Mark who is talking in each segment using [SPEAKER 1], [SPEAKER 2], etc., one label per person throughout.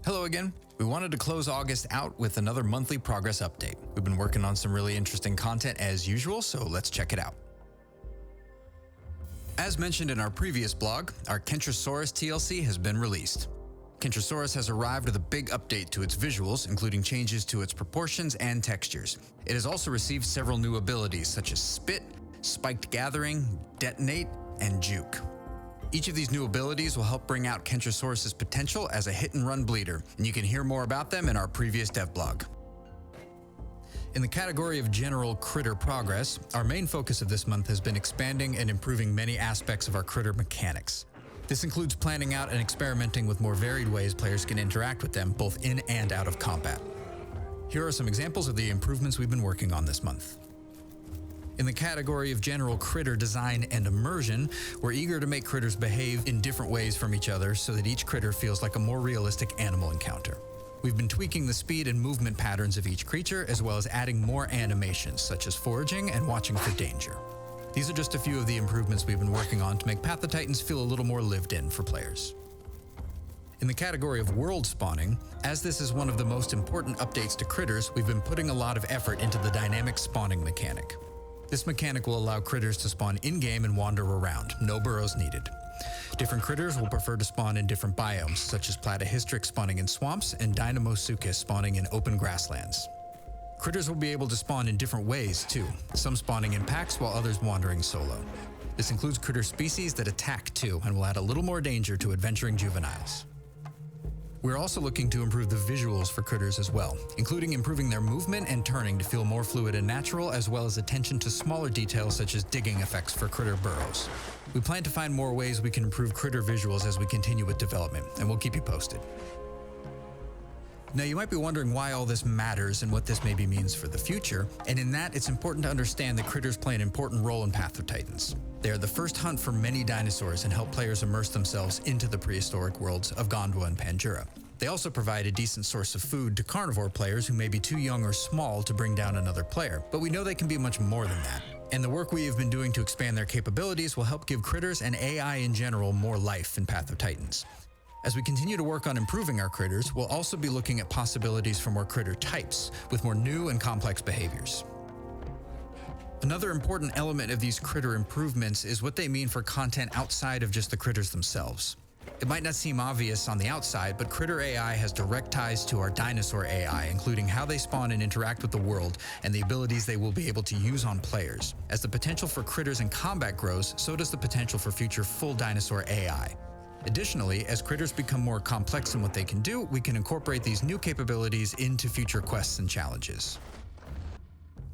[SPEAKER 1] Hello again. We wanted to close August out with another monthly progress update. We've been working on some really interesting content as usual, so let's check it out. As mentioned in our previous blog, our Kentrosaurus TLC has been released. Kentrosaurus has arrived with a big update to its visuals, including changes to its proportions and textures. It has also received several new abilities such as Spit, Spiked Gathering, Detonate, and Juke. Each of these new abilities will help bring out Kentrosaurus' potential as a hit-and-run bleeder, and you can hear more about them in our previous dev blog. In the category of general critter progress, our main focus of this month has been expanding and improving many aspects of our critter mechanics. This includes planning out and experimenting with more varied ways players can interact with them, both in and out of combat. Here are some examples of the improvements we've been working on this month. In the category of general critter design and immersion, we're eager to make critters behave in different ways from each other so that each critter feels like a more realistic animal encounter. We've been tweaking the speed and movement patterns of each creature, as well as adding more animations, such as foraging and watching for danger. These are just a few of the improvements we've been working on to make Path of Titans feel a little more lived in for players. In the category of world spawning, as this is one of the most important updates to critters, we've been putting a lot of effort into the dynamic spawning mechanic. This mechanic will allow critters to spawn in-game and wander around, no burrows needed. Different critters will prefer to spawn in different biomes, such as Platyhystrix spawning in swamps and Dynamosuchus spawning in open grasslands. Critters will be able to spawn in different ways too, some spawning in packs while others wandering solo. This includes critter species that attack too, and will add a little more danger to adventuring juveniles. We're also looking to improve the visuals for critters as well, including improving their movement and turning to feel more fluid and natural, as well as attention to smaller details such as digging effects for critter burrows. We plan to find more ways we can improve critter visuals as we continue with development, and we'll keep you posted. Now, you might be wondering why all this matters and what this maybe means for the future, and in that, it's important to understand that critters play an important role in Path of Titans. They are the first hunt for many dinosaurs and help players immerse themselves into the prehistoric worlds of Gondwa and Panjura. They also provide a decent source of food to carnivore players who may be too young or small to bring down another player, but we know they can be much more than that. And the work we have been doing to expand their capabilities will help give critters and AI in general more life in Path of Titans. As we continue to work on improving our critters, we'll also be looking at possibilities for more critter types, with more new and complex behaviors. Another important element of these critter improvements is what they mean for content outside of just the critters themselves. It might not seem obvious on the outside, but critter AI has direct ties to our dinosaur AI, including how they spawn and interact with the world, and the abilities they will be able to use on players. As the potential for critters in combat grows, so does the potential for future full dinosaur AI. Additionally, as critters become more complex in what they can do, we can incorporate these new capabilities into future quests and challenges.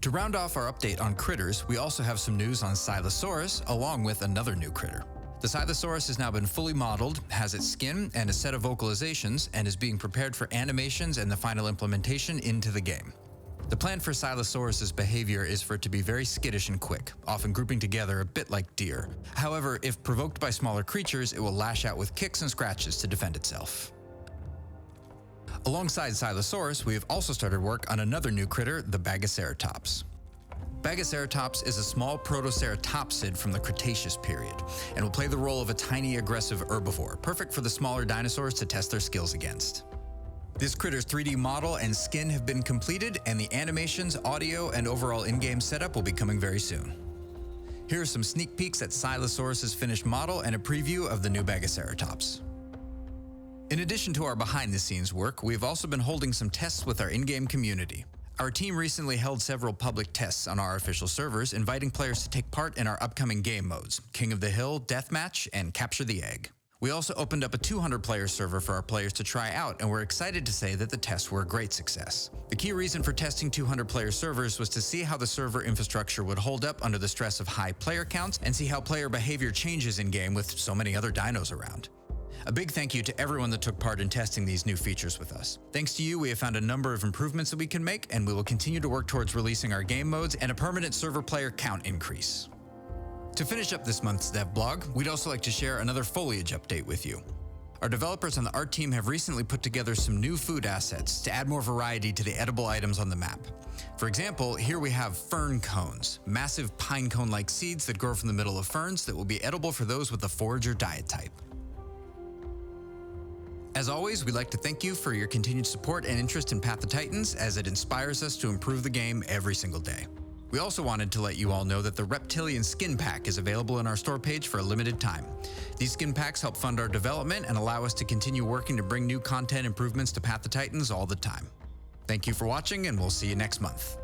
[SPEAKER 1] To round off our update on critters, we also have some news on Silesaurus, along with another new critter. The Silesaurus has now been fully modeled, has its skin and a set of vocalizations, and is being prepared for animations and the final implementation into the game. The plan for Silesaurus' behavior is for it to be very skittish and quick, often grouping together a bit like deer. However, if provoked by smaller creatures, it will lash out with kicks and scratches to defend itself. Alongside Silesaurus, we have also started work on another new critter, the Bagaceratops. Bagaceratops is a small protoceratopsid from the Cretaceous period, and will play the role of a tiny aggressive herbivore, perfect for the smaller dinosaurs to test their skills against. This critter's 3D model and skin have been completed, and the animations, audio, and overall in-game setup will be coming very soon. Here are some sneak peeks at Silesaurus' finished model and a preview of the new Bagaceratops. In addition to our behind-the-scenes work, we have also been holding some tests with our in-game community. Our team recently held several public tests on our official servers, inviting players to take part in our upcoming game modes, King of the Hill, Deathmatch, and Capture the Egg. We also opened up a 200-player server for our players to try out, and we're excited to say that the tests were a great success. The key reason for testing 200-player servers was to see how the server infrastructure would hold up under the stress of high player counts, and see how player behavior changes in-game with so many other dinos around. A big thank you to everyone that took part in testing these new features with us. Thanks to you, we have found a number of improvements that we can make, and we will continue to work towards releasing our game modes and a permanent server player count increase. To finish up this month's dev blog, we'd also like to share another foliage update with you. Our developers on the art team have recently put together some new food assets to add more variety to the edible items on the map. For example, here we have fern cones, massive pine cone-like seeds that grow from the middle of ferns that will be edible for those with the forager diet type. As always, we'd like to thank you for your continued support and interest in Path of Titans, as it inspires us to improve the game every single day. We also wanted to let you all know that the Reptilian Skin Pack is available on our store page for a limited time. These skin packs help fund our development and allow us to continue working to bring new content improvements to Path of Titans all the time. Thank you for watching, and we'll see you next month.